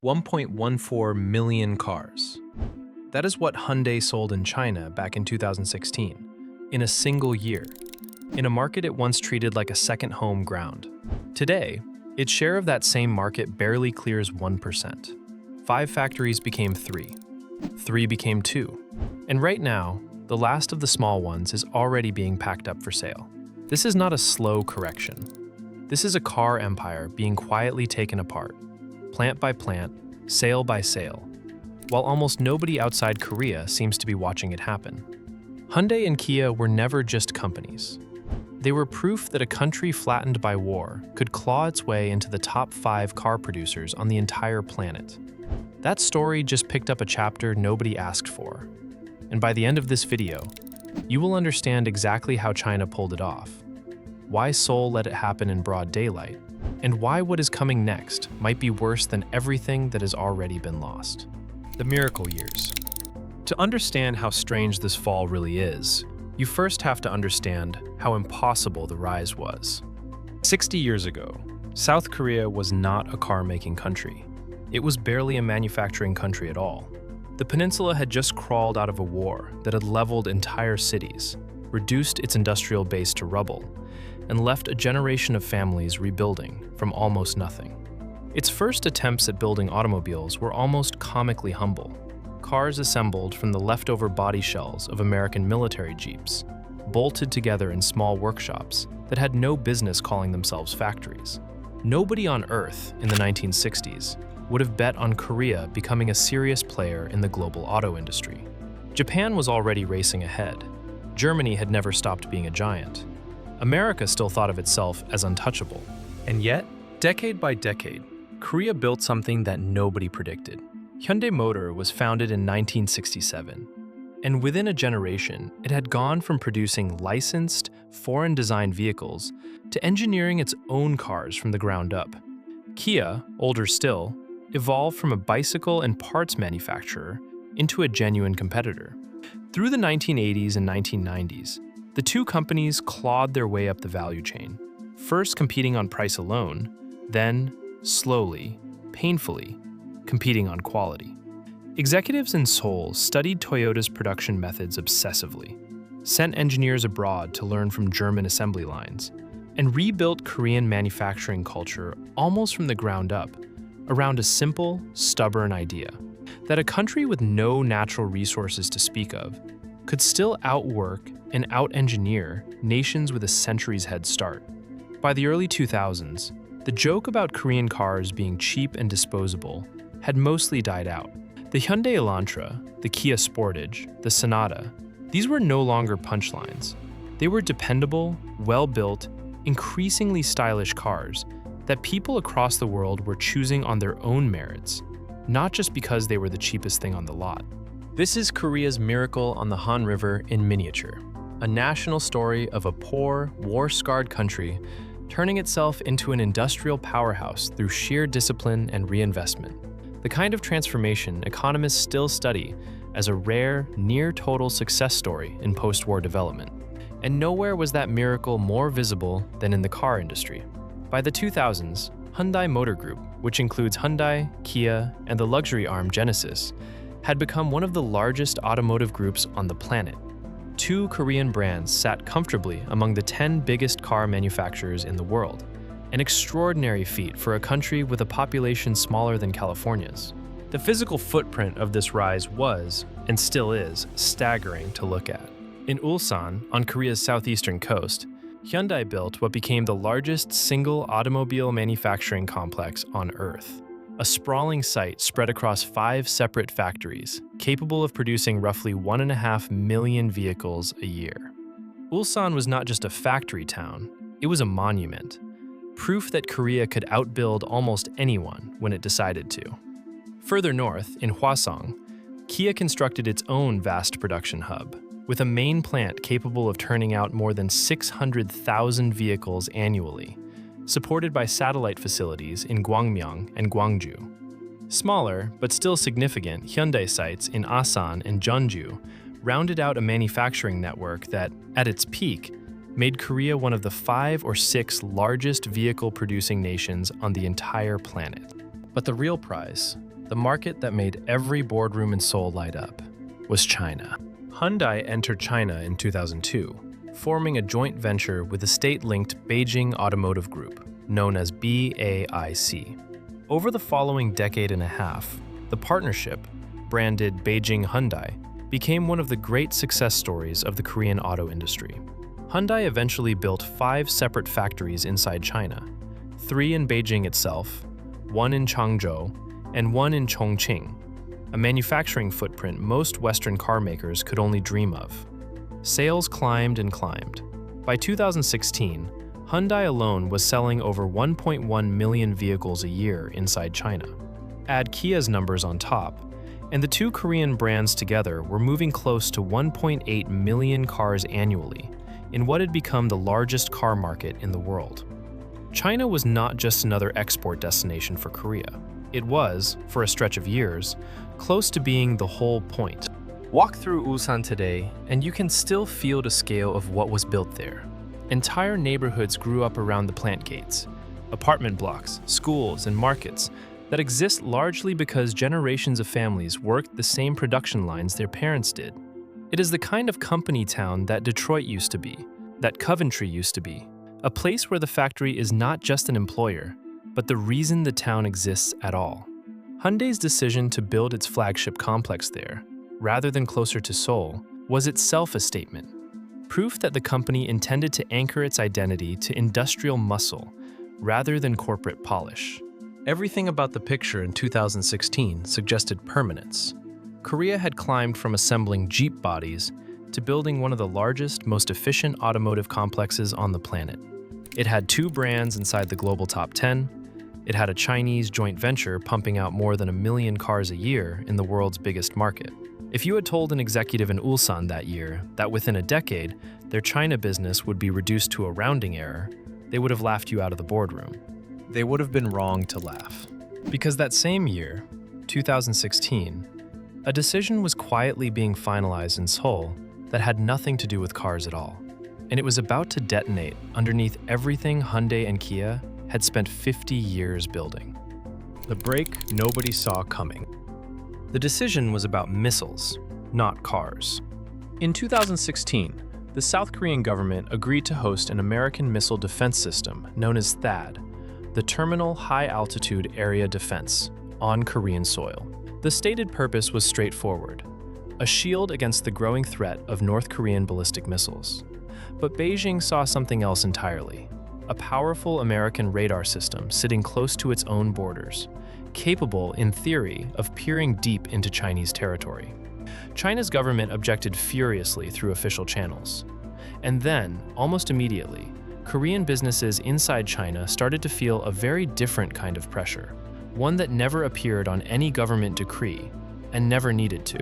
1.14 million cars. That is what Hyundai sold in China back in 2016, in a single year, in a market it once treated like a second home ground. Today, its share of that same market barely clears 1%. 5 factories became 3. 3 became 2. And right now, the last of the small ones is already being packed up for sale. This is not a slow correction. This is a car empire being quietly taken apart, plant by plant, sale by sale, while almost nobody outside Korea seems to be watching it happen. Hyundai and Kia were never just companies. They were proof that a country flattened by war could claw its way into the top 5 car producers on the entire planet. That story just picked up a chapter nobody asked for. And by the end of this video, you will understand exactly how China pulled it off, why Seoul let it happen in broad daylight, and why what is coming next might be worse than everything that has already been lost. The miracle years. To understand how strange this fall really is, you first have to understand how impossible the rise was. 60 years ago, South Korea was not a car-making country. It was barely a manufacturing country at all. The peninsula had just crawled out of a war that had leveled entire cities, reduced its industrial base to rubble, and left a generation of families rebuilding from almost nothing. Its first attempts at building automobiles were almost comically humble. Cars assembled from the leftover body shells of American military jeeps, bolted together in small workshops that had no business calling themselves factories. Nobody on Earth in the 1960s would have bet on Korea becoming a serious player in the global auto industry. Japan was already racing ahead. Germany had never stopped being a giant. America still thought of itself as untouchable. And yet, decade by decade, Korea built something that nobody predicted. Hyundai Motor was founded in 1967, and within a generation, it had gone from producing licensed, foreign-designed vehicles to engineering its own cars from the ground up. Kia, older still, evolved from a bicycle and parts manufacturer into a genuine competitor. Through the 1980s and 1990s, the two companies clawed their way up the value chain, first competing on price alone, then, slowly, painfully, competing on quality. Executives in Seoul studied Toyota's production methods obsessively, sent engineers abroad to learn from German assembly lines, and rebuilt Korean manufacturing culture almost from the ground up, around a simple, stubborn idea that a country with no natural resources to speak of could still outwork and out-engineer nations with a century's head start. By the early 2000s, the joke about Korean cars being cheap and disposable had mostly died out. The Hyundai Elantra, the Kia Sportage, the Sonata, these were no longer punchlines. They were dependable, well-built, increasingly stylish cars that people across the world were choosing on their own merits, not just because they were the cheapest thing on the lot. This is Korea's miracle on the Han River in miniature, a national story of a poor, war-scarred country turning itself into an industrial powerhouse through sheer discipline and reinvestment. The kind of transformation economists still study as a rare, near-total success story in post-war development. And nowhere was that miracle more visible than in the car industry. By the 2000s, Hyundai Motor Group, which includes Hyundai, Kia, and the luxury arm Genesis, had become one of the largest automotive groups on the planet. 2 Korean brands sat comfortably among the 10 biggest car manufacturers in the world, an extraordinary feat for a country with a population smaller than California's. The physical footprint of this rise was, and still is, staggering to look at. In Ulsan, on Korea's southeastern coast, Hyundai built what became the largest single automobile manufacturing complex on Earth. A sprawling site spread across 5 separate factories, capable of producing roughly 1.5 million vehicles a year. Ulsan was not just a factory town, it was a monument. Proof that Korea could outbuild almost anyone when it decided to. Further north, in Hwasong, Kia constructed its own vast production hub, with a main plant capable of turning out more than 600,000 vehicles annually, supported by satellite facilities in Gwangmyeong and Gwangju. Smaller, but still significant, Hyundai sites in Asan and Jeonju rounded out a manufacturing network that, at its peak, made Korea one of the 5 or 6 largest vehicle-producing nations on the entire planet. But the real prize, the market that made every boardroom in Seoul light up was China. Hyundai entered China in 2002, forming a joint venture with the state-linked Beijing Automotive Group, known as BAIC. Over the following decade and a half, the partnership, branded Beijing Hyundai, became one of the great success stories of the Korean auto industry. Hyundai eventually built 5 separate factories inside China, 3 in Beijing itself, 1 in Changzhou, and 1 in Chongqing, a manufacturing footprint most Western car makers could only dream of. Sales climbed and climbed. By 2016, Hyundai alone was selling over 1.1 million vehicles a year inside China. Add Kia's numbers on top, and the two Korean brands together were moving close to 1.8 million cars annually in what had become the largest car market in the world. China was not just another export destination for Korea. It was, for a stretch of years, close to being the whole point. Walk through Ulsan today, and you can still feel the scale of what was built there. Entire neighborhoods grew up around the plant gates, apartment blocks, schools, and markets that exist largely because generations of families worked the same production lines their parents did. It is the kind of company town that Detroit used to be, that Coventry used to be, a place where the factory is not just an employer, but the reason the town exists at all. Hyundai's decision to build its flagship complex there, rather than closer to Seoul, was itself a statement, proof that the company intended to anchor its identity to industrial muscle rather than corporate polish. Everything about the picture in 2016 suggested permanence. Korea had climbed from assembling Jeep bodies to building one of the largest, most efficient automotive complexes on the planet. It had 2 brands inside the global top 10. It had a Chinese joint venture pumping out more than 1 million cars a year in the world's biggest market. If you had told an executive in Ulsan that year that within a decade, their China business would be reduced to a rounding error, they would have laughed you out of the boardroom. They would have been wrong to laugh. Because that same year, 2016, a decision was quietly being finalized in Seoul that had nothing to do with cars at all. And it was about to detonate underneath everything Hyundai and Kia had spent 50 years building. The break nobody saw coming. The decision was about missiles, not cars. In 2016, the South Korean government agreed to host an American missile defense system known as THAAD, the Terminal High Altitude Area Defense, on Korean soil. The stated purpose was straightforward: a shield against the growing threat of North Korean ballistic missiles. But Beijing saw something else entirely: a powerful American radar system sitting close to its own borders, capable, in theory, of peering deep into Chinese territory. China's government objected furiously through official channels. And then, almost immediately, Korean businesses inside China started to feel a very different kind of pressure, one that never appeared on any government decree and never needed to.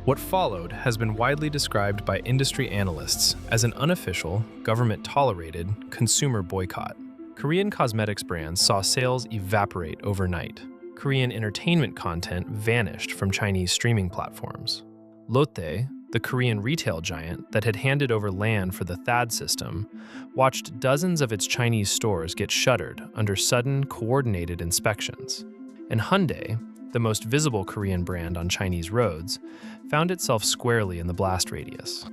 What followed has been widely described by industry analysts as an unofficial, government-tolerated consumer boycott. Korean cosmetics brands saw sales evaporate overnight. Korean entertainment content vanished from Chinese streaming platforms. Lotte, the Korean retail giant that had handed over land for the THAAD system, watched dozens of its Chinese stores get shuttered under sudden, coordinated inspections. And Hyundai, the most visible Korean brand on Chinese roads, found itself squarely in the blast radius.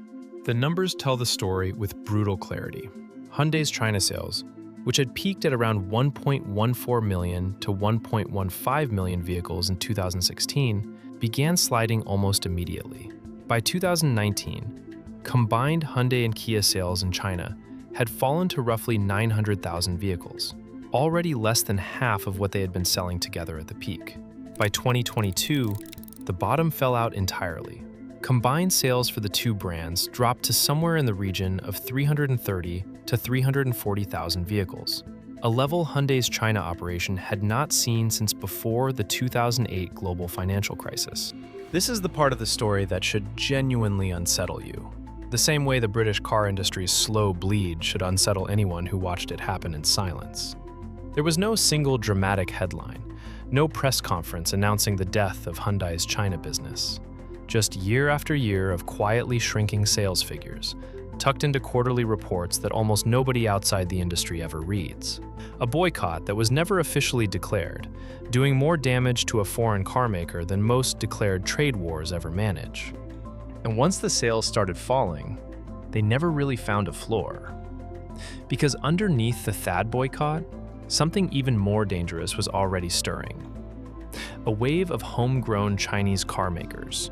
The numbers tell the story with brutal clarity. Hyundai's China sales, which had peaked at around 1.14 million to 1.15 million vehicles in 2016, began sliding almost immediately. By 2019, combined Hyundai and Kia sales in China had fallen to roughly 900,000 vehicles, already less than half of what they had been selling together at the peak. By 2022, the bottom fell out entirely. Combined sales for the two brands dropped to somewhere in the region of 330 to 340,000 vehicles, a level Hyundai's China operation had not seen since before the 2008 global financial crisis. This is the part of the story that should genuinely unsettle you. The same way the British car industry's slow bleed should unsettle anyone who watched it happen in silence. There was no single dramatic headline, no press conference announcing the death of Hyundai's China business. Just year after year of quietly shrinking sales figures, tucked into quarterly reports that almost nobody outside the industry ever reads. A boycott that was never officially declared, doing more damage to a foreign carmaker than most declared trade wars ever manage. And once the sales started falling, they never really found a floor. Because underneath the THAAD boycott, something even more dangerous was already stirring. A wave of homegrown Chinese car makers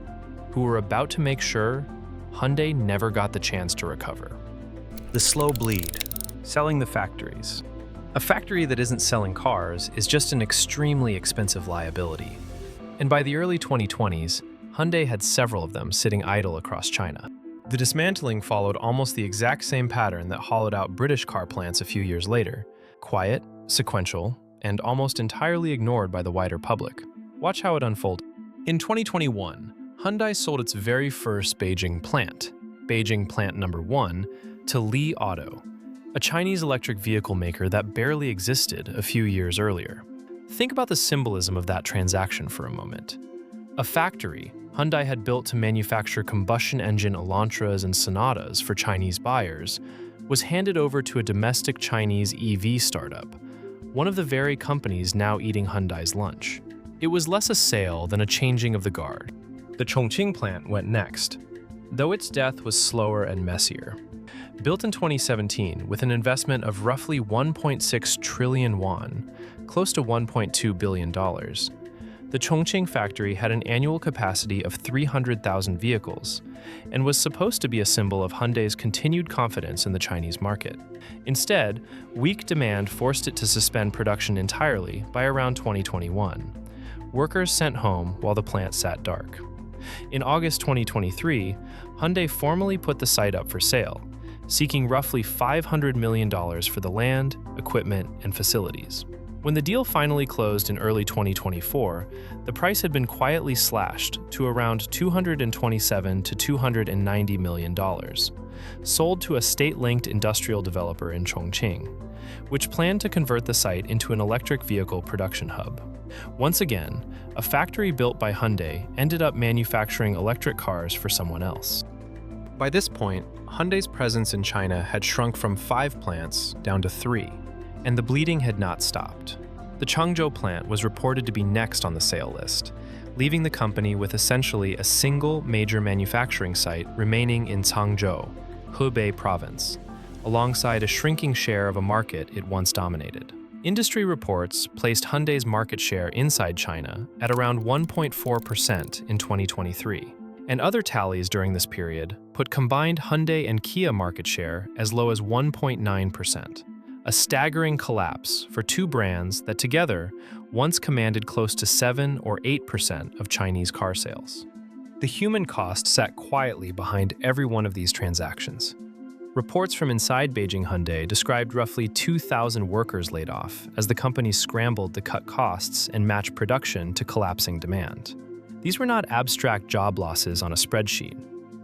who were about to make sure Hyundai never got the chance to recover. The slow bleed, selling the factories. A factory that isn't selling cars is just an extremely expensive liability. And by the early 2020s, Hyundai had several of them sitting idle across China. The dismantling followed almost the exact same pattern that hollowed out British car plants a few years later. Quiet, sequential, and almost entirely ignored by the wider public. Watch how it unfolded. In 2021, Hyundai sold its very first Beijing plant number 1, to Li Auto, a Chinese electric vehicle maker that barely existed a few years earlier. Think about the symbolism of that transaction for a moment. A factory Hyundai had built to manufacture combustion engine Elantras and Sonatas for Chinese buyers was handed over to a domestic Chinese EV startup, one of the very companies now eating Hyundai's lunch. It was less a sale than a changing of the guard. The Chongqing plant went next, though its death was slower and messier. Built in 2017 with an investment of roughly 1.6 trillion won, close to $1.2 billion, the Chongqing factory had an annual capacity of 300,000 vehicles and was supposed to be a symbol of Hyundai's continued confidence in the Chinese market. Instead, weak demand forced it to suspend production entirely by around 2021. Workers sent home while the plant sat dark. In August 2023, Hyundai formally put the site up for sale, seeking roughly $500 million for the land, equipment, and facilities. When the deal finally closed in early 2024, the price had been quietly slashed to around $227 to $290 million, sold to a state-linked industrial developer in Chongqing, which planned to convert the site into an electric vehicle production hub. Once again, a factory built by Hyundai ended up manufacturing electric cars for someone else. By this point, Hyundai's presence in China had shrunk from 5 plants down to 3, and the bleeding had not stopped. The Changzhou plant was reported to be next on the sale list, leaving the company with essentially a single major manufacturing site remaining in Changzhou, Hebei province, alongside a shrinking share of a market it once dominated. Industry reports placed Hyundai's market share inside China at around 1.4% in 2023, and other tallies during this period put combined Hyundai and Kia market share as low as 1.9%, a staggering collapse for two brands that together once commanded close to 7 or 8% of Chinese car sales. The human cost sat quietly behind every one of these transactions. Reports from inside Beijing Hyundai described roughly 2,000 workers laid off as the company scrambled to cut costs and match production to collapsing demand. These were not abstract job losses on a spreadsheet.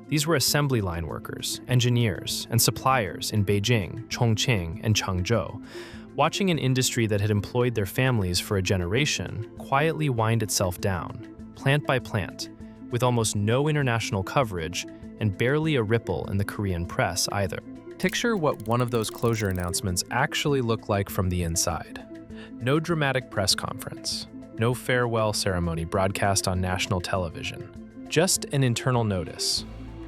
These were assembly line workers, engineers, and suppliers in Beijing, Chongqing, and Changzhou, watching an industry that had employed their families for a generation quietly wind itself down, plant by plant, with almost no international coverage and barely a ripple in the Korean press either. Picture what one of those closure announcements actually looked like from the inside. No dramatic press conference, no farewell ceremony broadcast on national television, just an internal notice,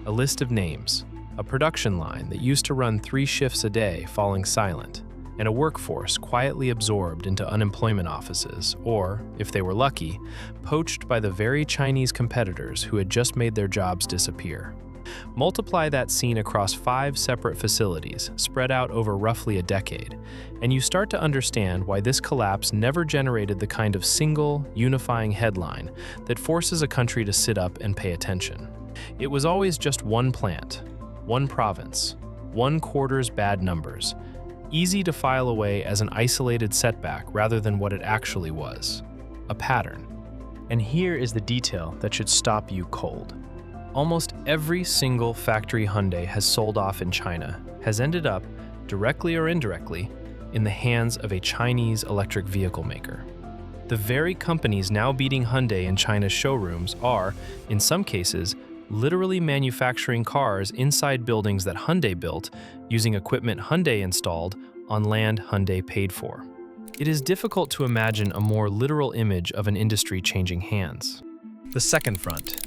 a list of names, a production line that used to run 3 shifts a day falling silent, and a workforce quietly absorbed into unemployment offices or, if they were lucky, poached by the very Chinese competitors who had just made their jobs disappear. Multiply that scene across 5 separate facilities spread out over roughly a decade, and you start to understand why this collapse never generated the kind of single, unifying headline that forces a country to sit up and pay attention. It was always just one plant, one province, one quarter's bad numbers, easy to file away as an isolated setback rather than what it actually was, a pattern. And here is the detail that should stop you cold. Almost every single factory Hyundai has sold off in China has ended up, directly or indirectly, in the hands of a Chinese electric vehicle maker. The very companies now beating Hyundai in China's showrooms are, in some cases, literally manufacturing cars inside buildings that Hyundai built using equipment Hyundai installed on land Hyundai paid for. It is difficult to imagine a more literal image of an industry changing hands. The second front.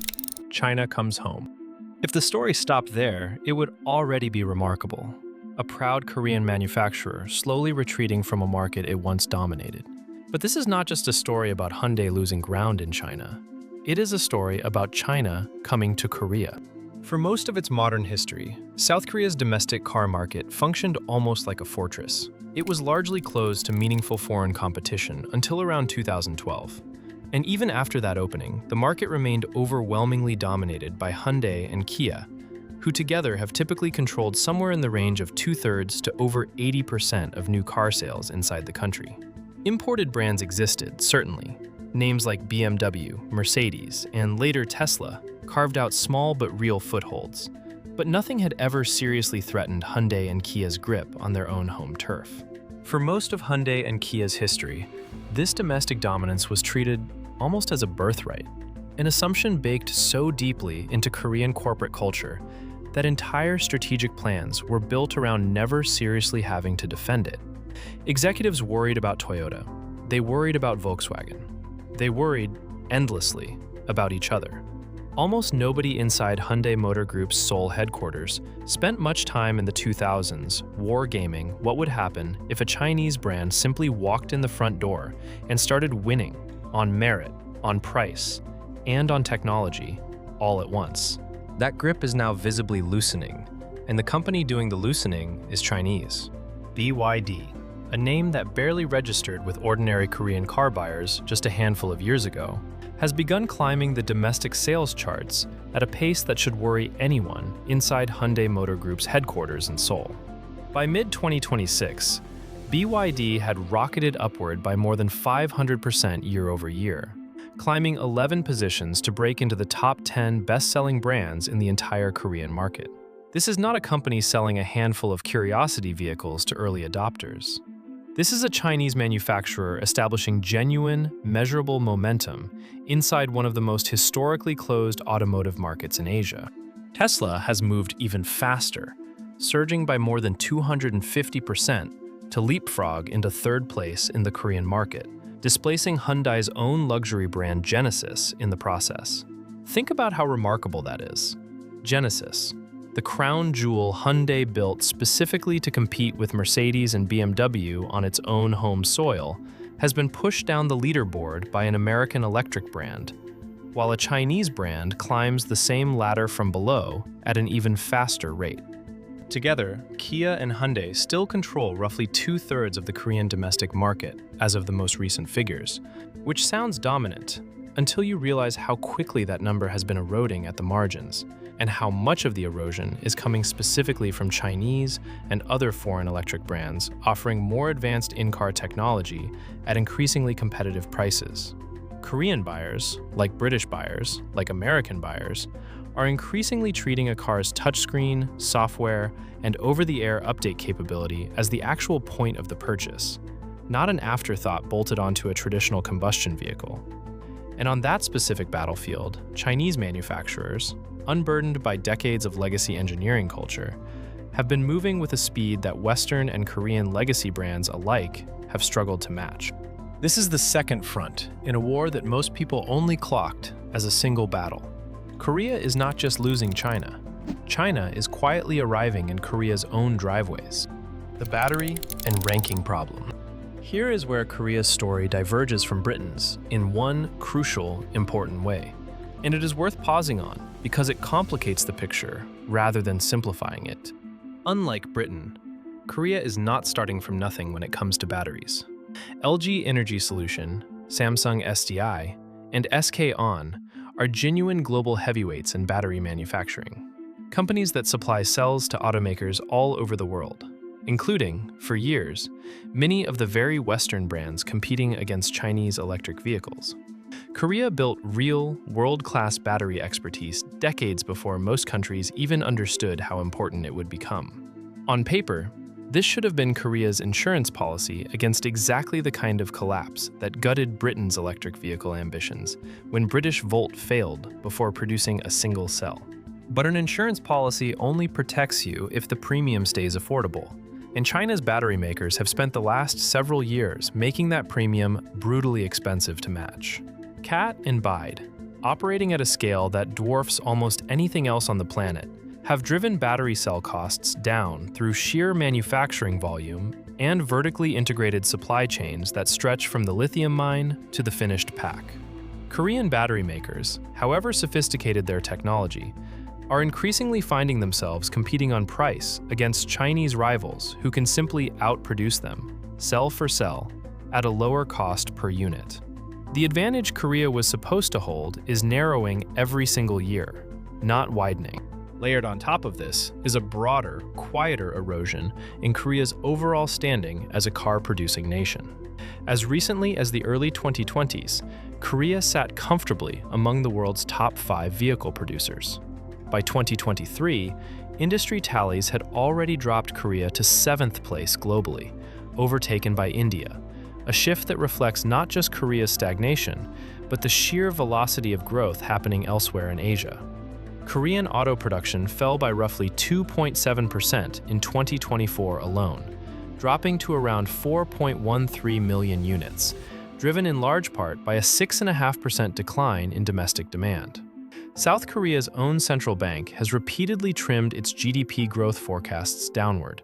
China comes home. If the story stopped there, it would already be remarkable. A proud Korean manufacturer slowly retreating from a market it once dominated. But this is not just a story about Hyundai losing ground in China. It is a story about China coming to Korea. For most of its modern history, South Korea's domestic car market functioned almost like a fortress. It was largely closed to meaningful foreign competition until around 2012. And even after that opening, the market remained overwhelmingly dominated by Hyundai and Kia, who together have typically controlled somewhere in the range of 2/3 to over 80% of new car sales inside the country. Imported brands existed, certainly. Names like BMW, Mercedes, and later Tesla carved out small but real footholds. But nothing had ever seriously threatened Hyundai and Kia's grip on their own home turf. For most of Hyundai and Kia's history, this domestic dominance was treated almost as a birthright, an assumption baked so deeply into Korean corporate culture that entire strategic plans were built around never seriously having to defend it. Executives worried about Toyota. They worried about Volkswagen. They worried endlessly about each other. Almost nobody inside Hyundai Motor Group's Seoul headquarters spent much time in the 2000s wargaming what would happen if a Chinese brand simply walked in the front door and started winning on merit, on price, and on technology all at once. That grip is now visibly loosening, and the company doing the loosening is Chinese. BYD, a name that barely registered with ordinary Korean car buyers just a handful of years ago, has begun climbing the domestic sales charts at a pace that should worry anyone inside Hyundai Motor Group's headquarters in Seoul. By mid-2026, BYD had rocketed upward by more than 500% year over year, climbing 11 positions to break into the top 10 best-selling brands in the entire Korean market. This is not a company selling a handful of curiosity vehicles to early adopters. This is a Chinese manufacturer establishing genuine, measurable momentum inside one of the most historically closed automotive markets in Asia. Tesla has moved even faster, surging by more than 250% to leapfrog into third place in the Korean market, displacing Hyundai's own luxury brand Genesis in the process. Think about how remarkable that is. Genesis, the crown jewel Hyundai built specifically to compete with Mercedes and BMW on its own home soil, has been pushed down the leaderboard by an American electric brand, while a Chinese brand climbs the same ladder from below at an even faster rate. Together, Kia and Hyundai still control roughly 2/3 of the Korean domestic market as of the most recent figures, which sounds dominant until you realize how quickly that number has been eroding at the margins, and how much of the erosion is coming specifically from Chinese and other foreign electric brands offering more advanced in-car technology at increasingly competitive prices. Korean buyers, like British buyers, like American buyers, are increasingly treating a car's touchscreen, software, and over-the-air update capability as the actual point of the purchase, not an afterthought bolted onto a traditional combustion vehicle. And on that specific battlefield, Chinese manufacturers, unburdened by decades of legacy engineering culture, have been moving with a speed that Western and Korean legacy brands alike have struggled to match. This is the second front in a war that most people only clocked as a single battle. Korea is not just losing China. China is quietly arriving in Korea's own driveways. The battery and ranking problem. Here is where Korea's story diverges from Britain's in one crucial, important way. And it is worth pausing on because it complicates the picture rather than simplifying it. Unlike Britain, Korea is not starting from nothing when it comes to batteries. LG Energy Solution, Samsung SDI, and SK On are genuine global heavyweights in battery manufacturing. Companies that supply cells to automakers all over the world, including, for years, many of the very Western brands competing against Chinese electric vehicles. Korea built real, world-class battery expertise decades before most countries even understood how important it would become. On paper, this should have been Korea's insurance policy against exactly the kind of collapse that gutted Britain's electric vehicle ambitions when British Volt failed before producing a single cell. But an insurance policy only protects you if the premium stays affordable. And China's battery makers have spent the last several years making that premium brutally expensive to match. Cat and Bide, operating at a scale that dwarfs almost anything else on the planet, have driven battery cell costs down through sheer manufacturing volume and vertically integrated supply chains that stretch from the lithium mine to the finished pack. Korean battery makers, however sophisticated their technology, are increasingly finding themselves competing on price against Chinese rivals who can simply outproduce them, cell for cell, at a lower cost per unit. The advantage Korea was supposed to hold is narrowing every single year, not widening. Layered on top of this is a broader, quieter erosion in Korea's overall standing as a car-producing nation. As recently as the early 2020s, Korea sat comfortably among the world's top 5 vehicle producers. By 2023, industry tallies had already dropped Korea to 7th place globally, overtaken by India, a shift that reflects not just Korea's stagnation, but the sheer velocity of growth happening elsewhere in Asia. Korean auto production fell by roughly 2.7% in 2024 alone, dropping to around 4.13 million units, driven in large part by a 6.5% decline in domestic demand. South Korea's own central bank has repeatedly trimmed its GDP growth forecasts downward,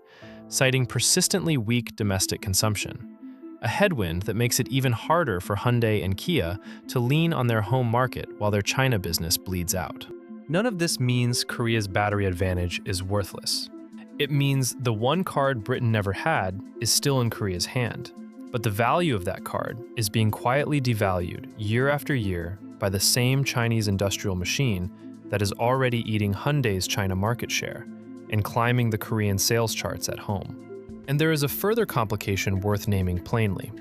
citing persistently weak domestic consumption, a headwind that makes it even harder for Hyundai and Kia to lean on their home market while their China business bleeds out. None of this means Korea's battery advantage is worthless. It means the one card Britain never had is still in Korea's hand, but the value of that card is being quietly devalued year after year by the same Chinese industrial machine that is already eating Hyundai's China market share and climbing the Korean sales charts at home. And there is a further complication worth naming plainly.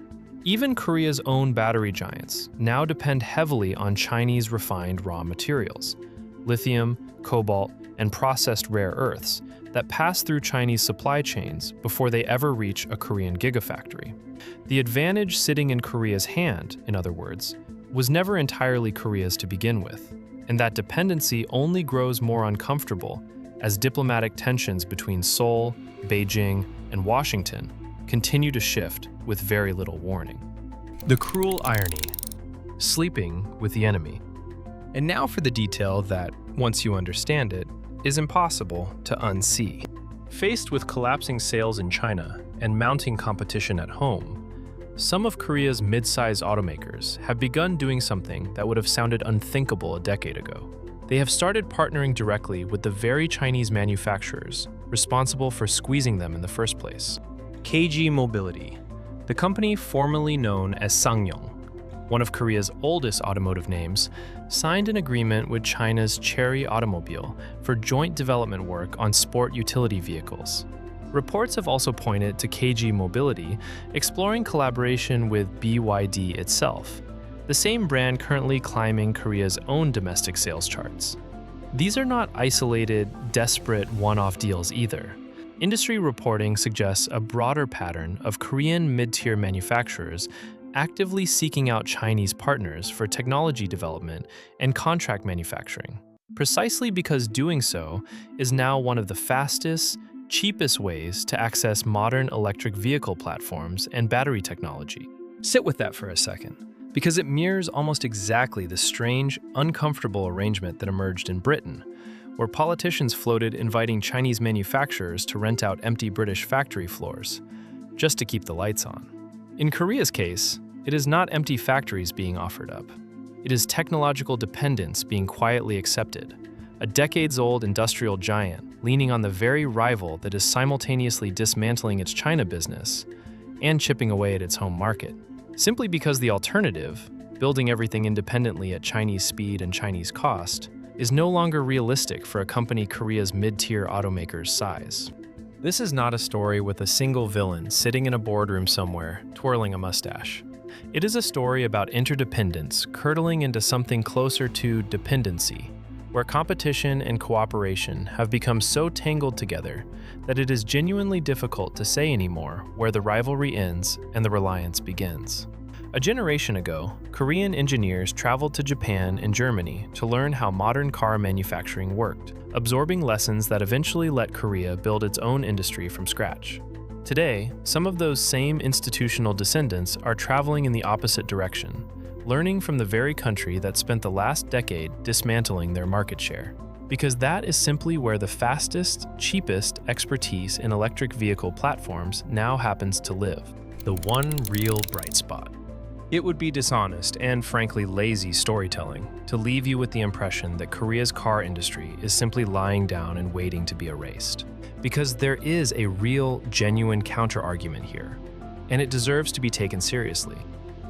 Even Korea's own battery giants now depend heavily on Chinese refined raw materials, lithium, cobalt, and processed rare earths that pass through Chinese supply chains before they ever reach a Korean gigafactory. The advantage sitting in Korea's hand, in other words, was never entirely Korea's to begin with, and that dependency only grows more uncomfortable as diplomatic tensions between Seoul, Beijing, and Washington continue to shift with very little warning. The cruel irony: sleeping with the enemy. And now for the detail that, once you understand it, is impossible to unsee. Faced with collapsing sales in China and mounting competition at home, some of Korea's mid-size automakers have begun doing something that would have sounded unthinkable a decade ago. They have started partnering directly with the very Chinese manufacturers responsible for squeezing them in the first place. KG Mobility, the company formerly known as SsangYong, one of Korea's oldest automotive names, signed an agreement with China's Chery Automobile for joint development work on sport utility vehicles. Reports have also pointed to KG Mobility exploring collaboration with BYD itself, the same brand currently climbing Korea's own domestic sales charts. These are not isolated, desperate one-off deals either. Industry reporting suggests a broader pattern of Korean mid-tier manufacturers actively seeking out Chinese partners for technology development and contract manufacturing, precisely because doing so is now one of the fastest, cheapest ways to access modern electric vehicle platforms and battery technology. Sit with that for a second, because it mirrors almost exactly the strange, uncomfortable arrangement that emerged in Britain, where politicians floated inviting Chinese manufacturers to rent out empty British factory floors, just to keep the lights on. In Korea's case, it is not empty factories being offered up. It is technological dependence being quietly accepted, a decades-old industrial giant leaning on the very rival that is simultaneously dismantling its China business and chipping away at its home market. Simply because the alternative, building everything independently at Chinese speed and Chinese cost, is no longer realistic for a company Korea's mid-tier automaker's size. This is not a story with a single villain sitting in a boardroom somewhere, twirling a mustache. It is a story about interdependence curdling into something closer to dependency, where competition and cooperation have become so tangled together that it is genuinely difficult to say anymore where the rivalry ends and the reliance begins. A generation ago, Korean engineers traveled to Japan and Germany to learn how modern car manufacturing worked, absorbing lessons that eventually let Korea build its own industry from scratch. Today, some of those same institutional descendants are traveling in the opposite direction, learning from the very country that spent the last decade dismantling their market share. Because that is simply where the fastest, cheapest expertise in electric vehicle platforms now happens to live. The one real bright spot. It would be dishonest and frankly lazy storytelling to leave you with the impression that Korea's car industry is simply lying down and waiting to be erased. Because there is a real, genuine counter-argument here, and it deserves to be taken seriously.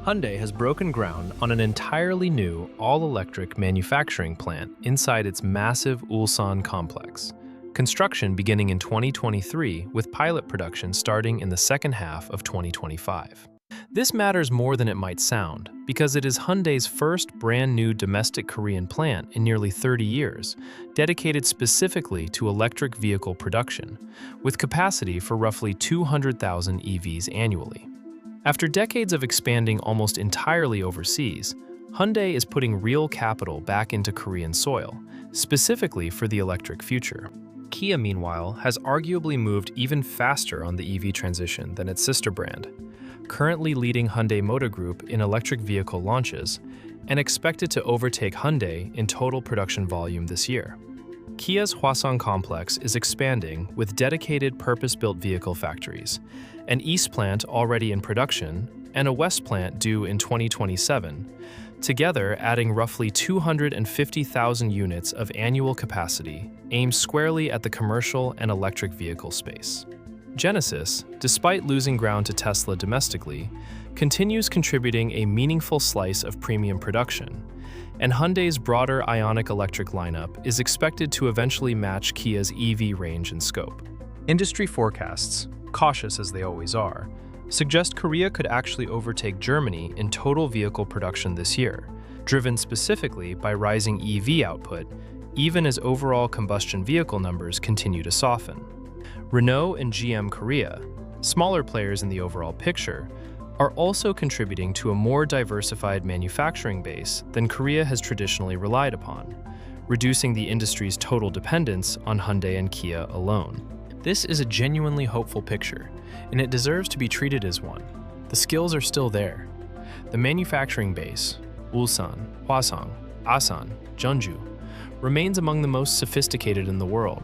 Hyundai has broken ground on an entirely new, all-electric manufacturing plant inside its massive Ulsan complex. Construction beginning in 2023, with pilot production starting in the second half of 2025. This matters more than it might sound, because it is Hyundai's first brand-new domestic Korean plant in nearly 30 years, dedicated specifically to electric vehicle production, with capacity for roughly 200,000 EVs annually. After decades of expanding almost entirely overseas, Hyundai is putting real capital back into Korean soil, specifically for the electric future. Kia, meanwhile, has arguably moved even faster on the EV transition than its sister brand, currently leading Hyundai Motor Group in electric vehicle launches and expected to overtake Hyundai in total production volume this year. Kia's Hwaseong complex is expanding with dedicated purpose-built vehicle factories, an East plant already in production, and a West plant due in 2027, together adding roughly 250,000 units of annual capacity aimed squarely at the commercial and electric vehicle space. Genesis, despite losing ground to Tesla domestically, continues contributing a meaningful slice of premium production, and Hyundai's broader Ioniq electric lineup is expected to eventually match Kia's EV range and scope. Industry forecasts, cautious as they always are, suggest Korea could actually overtake Germany in total vehicle production this year, driven specifically by rising EV output, even as overall combustion vehicle numbers continue to soften. Renault and GM Korea, smaller players in the overall picture, are also contributing to a more diversified manufacturing base than Korea has traditionally relied upon, reducing the industry's total dependence on Hyundai and Kia alone. This is a genuinely hopeful picture, and it deserves to be treated as one. The skills are still there. The manufacturing base, Ulsan, Hwaseong, Asan, Jeonju, remains among the most sophisticated in the world.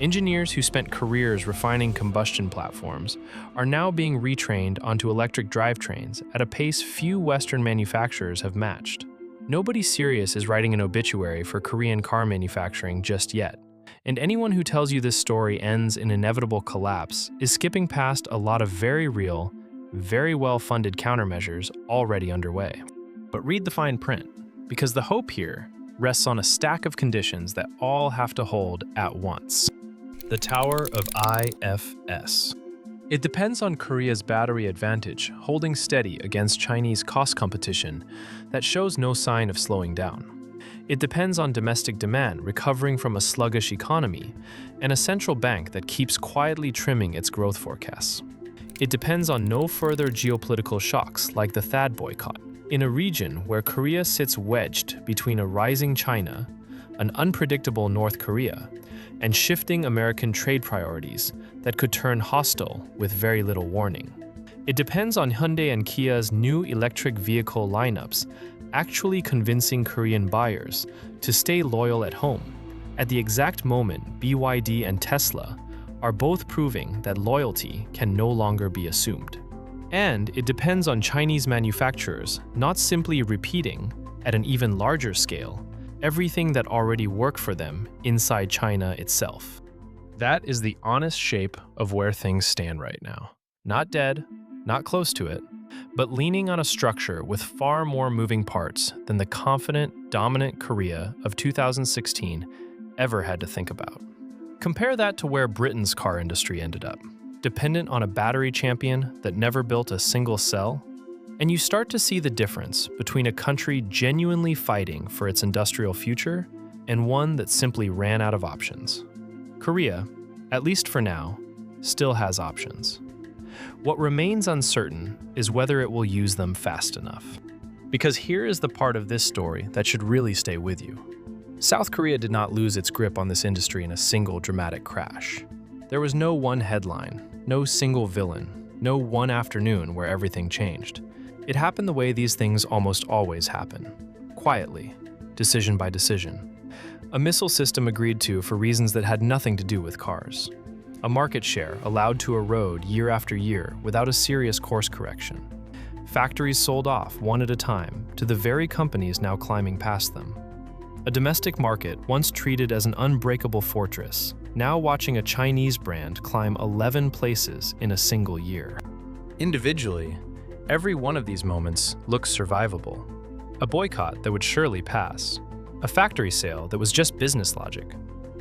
Engineers who spent careers refining combustion platforms are now being retrained onto electric drivetrains at a pace few Western manufacturers have matched. Nobody serious is writing an obituary for Korean car manufacturing just yet, and anyone who tells you this story ends in inevitable collapse is skipping past a lot of very real, very well-funded countermeasures already underway. But read the fine print, because the hope here rests on a stack of conditions that all have to hold at once. The Tower of IFS. It depends on Korea's battery advantage holding steady against Chinese cost competition that shows no sign of slowing down. It depends on domestic demand recovering from a sluggish economy and a central bank that keeps quietly trimming its growth forecasts. It depends on no further geopolitical shocks like the THAAD boycott. In a region where Korea sits wedged between a rising China, an unpredictable North Korea, and shifting American trade priorities that could turn hostile with very little warning. It depends on Hyundai and Kia's new electric vehicle lineups actually convincing Korean buyers to stay loyal at home, at the exact moment BYD and Tesla are both proving that loyalty can no longer be assumed. And it depends on Chinese manufacturers not simply repeating, at an even larger scale, everything that already worked for them inside China itself. That is the honest shape of where things stand right now. Not dead, not close to it, but leaning on a structure with far more moving parts than the confident, dominant Korea of 2016 ever had to think about. Compare that to where Britain's car industry ended up, dependent on a battery champion that never built a single cell, and you start to see the difference between a country genuinely fighting for its industrial future and one that simply ran out of options. Korea, at least for now, still has options. What remains uncertain is whether it will use them fast enough. Because here is the part of this story that should really stay with you. South Korea did not lose its grip on this industry in a single dramatic crash. There was no one headline, no single villain, no one afternoon where everything changed. It happened the way these things almost always happen. Quietly, decision by decision. A missile system agreed to for reasons that had nothing to do with cars. A market share allowed to erode year after year without a serious course correction. Factories sold off one at a time to the very companies now climbing past them. A domestic market once treated as an unbreakable fortress, now watching a Chinese brand climb 11 places in a single year. Individually, every one of these moments looks survivable. A boycott that would surely pass. A factory sale that was just business logic.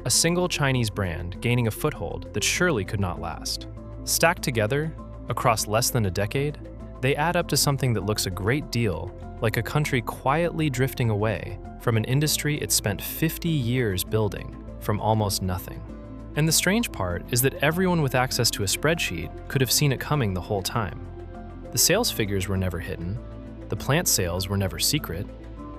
A single Chinese brand gaining a foothold that surely could not last. Stacked together, across less than a decade, they add up to something that looks a great deal like a country quietly drifting away from an industry it spent 50 years building from almost nothing. And the strange part is that everyone with access to a spreadsheet could have seen it coming the whole time. The sales figures were never hidden. The plant sales were never secret.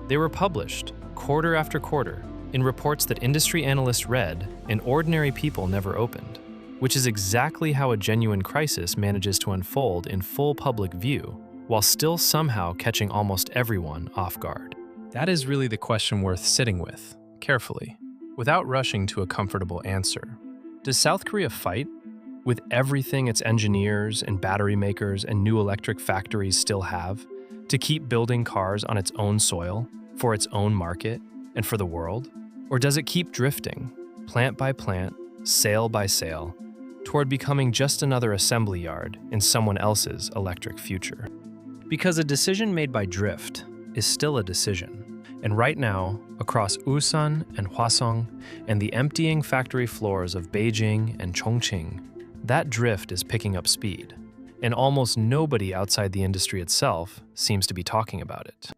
They were published, quarter after quarter, in reports that industry analysts read and ordinary people never opened, which is exactly how a genuine crisis manages to unfold in full public view, while still somehow catching almost everyone off guard. That is really the question worth sitting with, carefully, without rushing to a comfortable answer. Does South Korea fight, with everything its engineers and battery makers and new electric factories still have, to keep building cars on its own soil, for its own market, and for the world? Or does it keep drifting, plant by plant, sale by sale, toward becoming just another assembly yard in someone else's electric future? Because a decision made by drift is still a decision. And right now, across Ulsan and Hwasong and the emptying factory floors of Beijing and Chongqing, that drift is picking up speed. And almost nobody outside the industry itself seems to be talking about it.